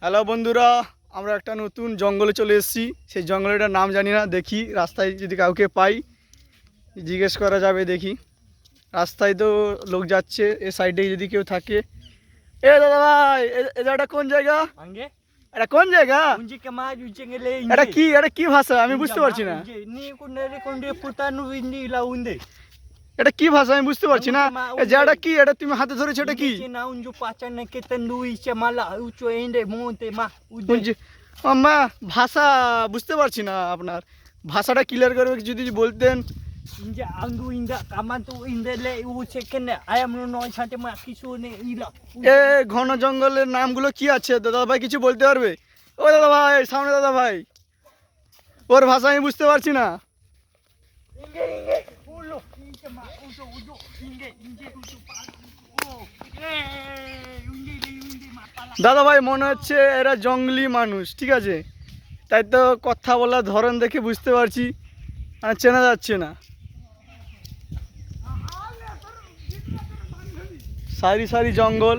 Hello বন্ধুরা, আমরা একটা নতুন জঙ্গলে চলে এসেছি। সেই জঙ্গলেটার নাম জানি না, দেখি রাস্তায় যদি কাউকে পাই জিজ্ঞেস করা যাবে। দেখি রাস্তায় তো লোক যাচ্ছে, এ সাইডে যদি কেউ থাকে। এ দাদা ভাই, এটা কোন জায়গা? এটা কোন জায়গা? এটা কি ভাষা আমি বুঝতে পারছি না। এটা কি ভাষা আমি বুঝতে পারছি না। এটা কি, এটা তুমি হাতে ধরেছো, এটা কি? মা ভাষা বুঝতে পারছি না, আপনার ভাষাটা ক্লিয়ার করে যদি বলতেন। এ ঘন জঙ্গলের নামগুলো কি আছে দাদা ভাই, কিছু বলতে পারবে? ও দাদা ভাই, সামনে দাদা ভাই, ওর ভাষা আমি বুঝতে পারছি না। দাদা ভাই মনে হচ্ছে এরা জঙ্গলি মানুষ, ঠিক আছে, তাই তো কথা বলার ধরন দেখে বুঝতে পারছি, মানে চেনা যাচ্ছে না। সারি সারি জঙ্গল।